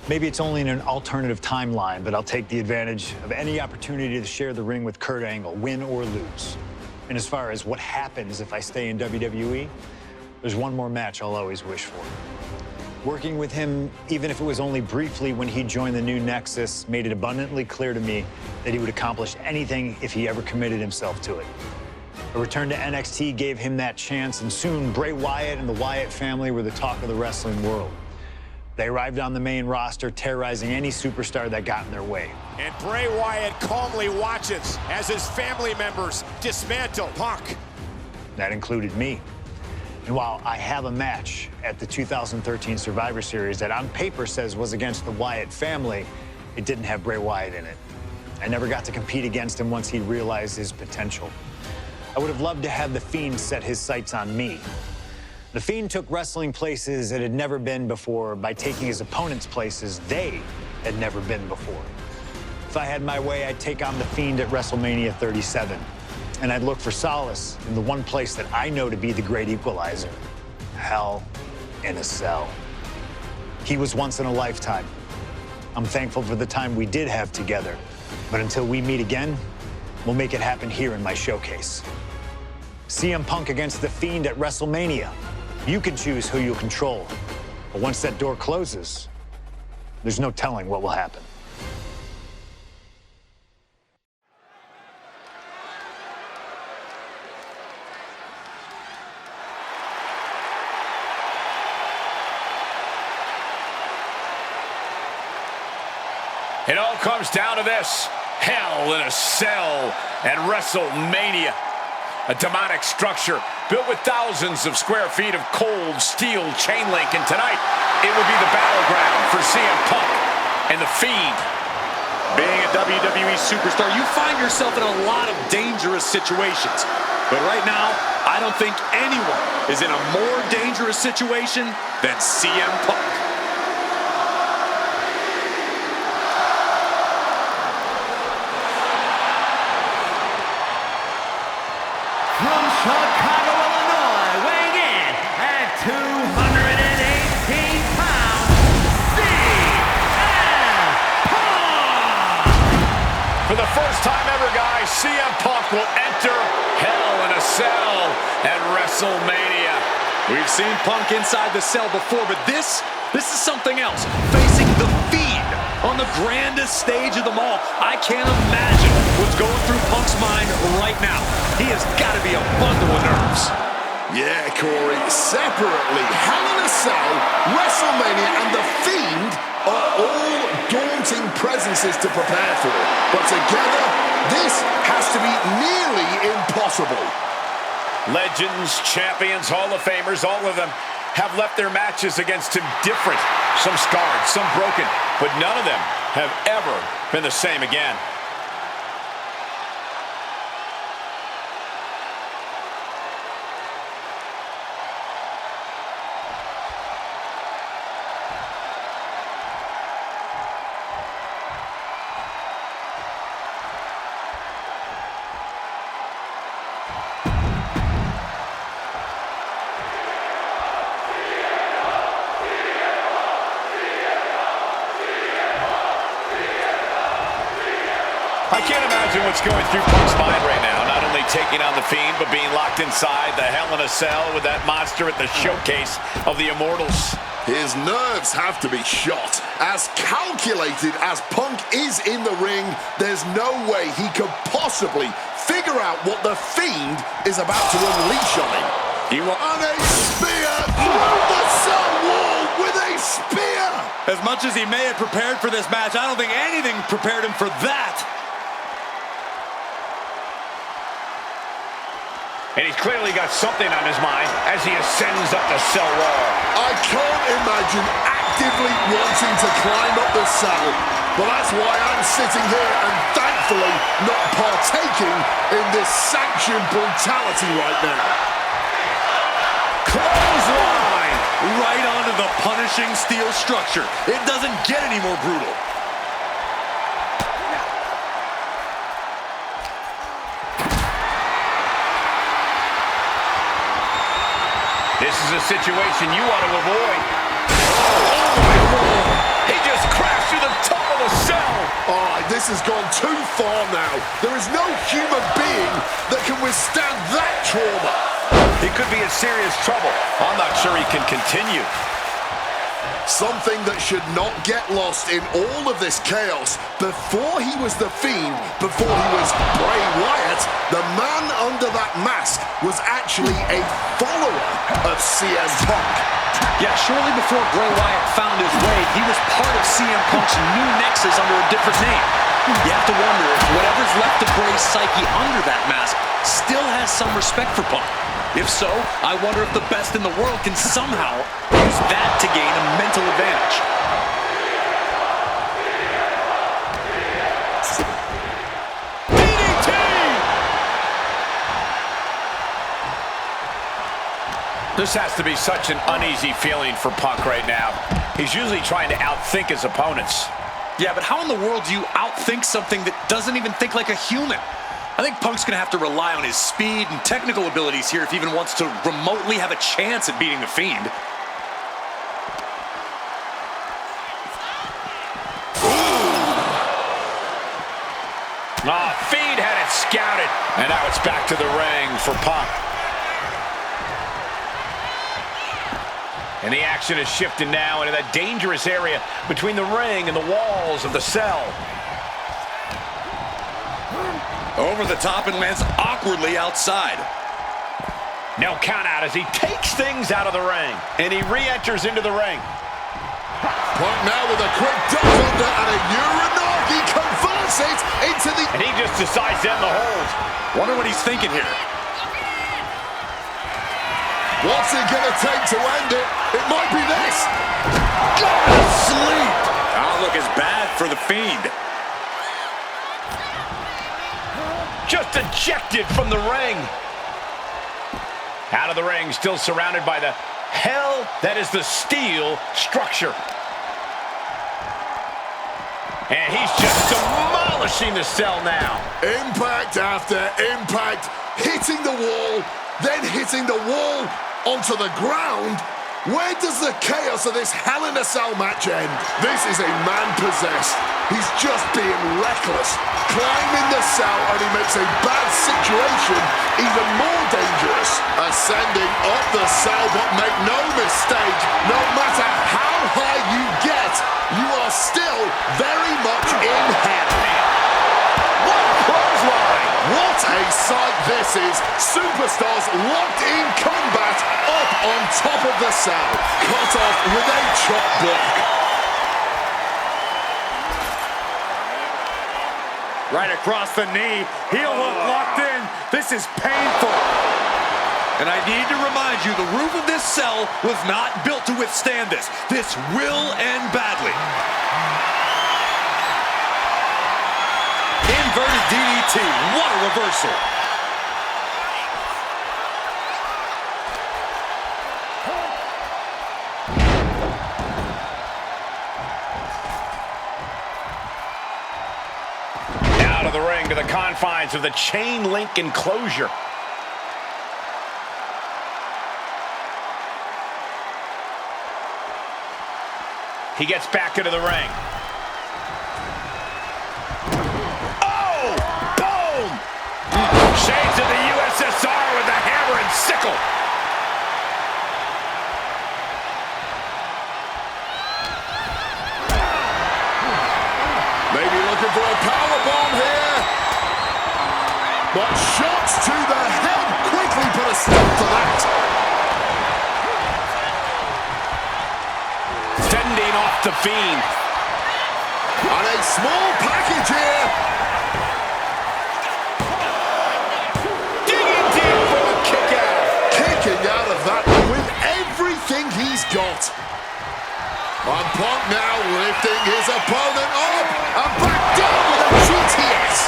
Maybe it's only in an alternative timeline, but I'll take the advantage of any opportunity to share the ring with Kurt Angle, win or lose. And as far as what happens if I stay in WWE, there's one more match I'll always wish for. Working with him, even if it was only briefly when he joined the new Nexus, made it abundantly clear to me that he would accomplish anything if he ever committed himself to it. A return to NXT gave him that chance, and soon Bray Wyatt and the Wyatt family were the talk of the wrestling world. They arrived on the main roster, terrorizing any superstar that got in their way. And Bray Wyatt calmly watches as his family members dismantle Punk. That included me. And while I have a match at the 2013 Survivor Series that on paper says was against the Wyatt family, it didn't have Bray Wyatt in it. I never got to compete against him once he realized his potential. I would have loved to have The Fiend set his sights on me. The Fiend took wrestling places it had never been before by taking his opponents places they had never been before. If I had my way, I'd take on The Fiend at WrestleMania 37. And I'd look for solace in the one place that I know to be the great equalizer: Hell in a Cell. He was once in a lifetime. I'm thankful for the time we did have together. But until we meet again, we'll make it happen here in my showcase. CM Punk against The Fiend at WrestleMania. You can choose who you'll control. But once that door closes, there's no telling what will happen. It all comes down to this: Hell in a Cell at WrestleMania. A demonic structure built with thousands of square feet of cold steel chain link. And tonight, it will be the battleground for CM Punk and The Fiend. Being a WWE superstar, you find yourself in a lot of dangerous situations. But right now, I don't think anyone is in a more dangerous situation than CM Punk. From Chicago, Illinois, weighing in at 218 pounds, CM Punk! For the first time ever, guys, CM Punk will enter Hell in a Cell at WrestleMania. We've seen Punk inside the cell before, but this is something else. Facing The Fiend on the grandest stage of them all. I can't imagine what's going through Punk's mind right now. He has got to be a bundle of nerves. Yeah, Corey, separately, Hell in a Cell, WrestleMania, and The Fiend are all daunting presences to prepare for. But together, this has to be nearly impossible. Legends, champions, Hall of Famers, all of them have left their matches against him different. Some scarred, some broken, but none of them have ever been the same again. I can't imagine what's going through Punk's mind right now. Not only taking on The Fiend, but being locked inside the Hell in a Cell with that monster at the showcase of the Immortals. His nerves have to be shot. As calculated as Punk is in the ring, there's no way he could possibly figure out what The Fiend is about to unleash on him. He will... And a spear through the cell wall with a spear! As much as he may have prepared for this match, I don't think anything prepared him for that. And he's clearly got something on his mind as he ascends up the cell wall. I can't imagine actively wanting to climb up the cell, but that's why I'm sitting here and thankfully not partaking in this sanctioned brutality right now. Clothesline! Right onto the punishing steel structure. It doesn't get any more brutal. This is a situation you want to avoid. Oh, my Lord! He just crushed this has gone too far now. There is no human being that can withstand that trauma. He could be in serious trouble. I'm not sure he can continue. Something that should not get lost in all of this chaos. Before he was the Fiend, before he was Bray Wyatt, the man under that mask was actually a follower of CM Punk. Yeah, shortly before Bray Wyatt found his way, he was part of CM Punk's new nexus under a different name. You have to wonder if whatever's left of Bray's psyche under that mask still has some respect for Punk. If so, I wonder if the best in the world can somehow use that to gain a mental advantage. DDT! This has to be such an uneasy feeling for Punk right now. He's usually trying to outthink his opponents. Yeah, but how in the world do you outthink something that doesn't even think like a human? I think Punk's going to have to rely on his speed and technical abilities here if he even wants to remotely have a chance at beating the Fiend. Fiend had it scouted. And now it's back to the ring for Punk. And the action is shifting now into that dangerous area between the ring and the walls of the cell. Over the top and lands awkwardly outside. No count out as he takes things out of the ring. And he re-enters into the ring. Punk now with a quick duck under and a Uranagi converts it into the... And he just decides to end the hold. Wonder what he's thinking here. What's it gonna take to end it? It might be this. Go to sleep. Outlook is bad for the Fiend. Just ejected from the ring. Out of the ring, still surrounded by the hell that is the steel structure. And he's just demolishing the cell now. Impact after impact, hitting the wall, then hitting the wall onto the ground. Where does the chaos of this Hell in a Cell match end? This is a man possessed. He's just being reckless. Climbing the cell only makes a bad situation even more dangerous. Ascending up the cell, but make no mistake, no matter how high you get, you are still very much in hell. What a clothesline! What a sight this is. Superstars locked in combat up on top of the cell. Cut off with a chop block. Right across the knee. Heel hook locked in. This is painful. And I need to remind you, the roof of this cell was not built to withstand this. This will end badly. Inverted DDT. What a reversal. Out of the ring to the confines of the chain link enclosure. He gets back into the ring. Oh! Boom! Shades of the USSR with the hammer and sickle. Maybe looking for a powerbomb here. But shots to the head quickly put a stop to that. Fending off the Fiend. And a small package here. Digging deep for the kick out. Kicking out of that one with everything he's got. And Punk now lifting his opponent up and back down with a GTS.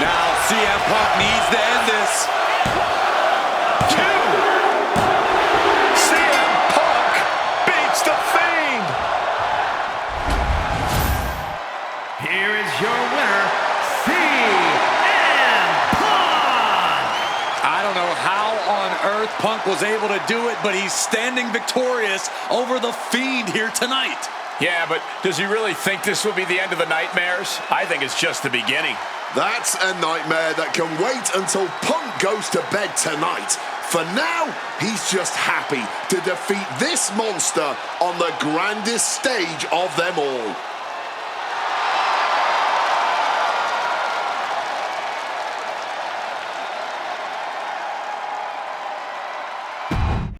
Now CM Punk needs to end this. Two. CM Punk beats the Fiend. Here is your winner, CM Punk! I don't know how on earth Punk was able to do it, but he's standing victorious over the Fiend here tonight. Yeah, but does he really think this will be the end of the nightmares? I think it's just the beginning. That's a nightmare that can wait until Punk goes to bed tonight. For now, he's just happy to defeat this monster on the grandest stage of them all.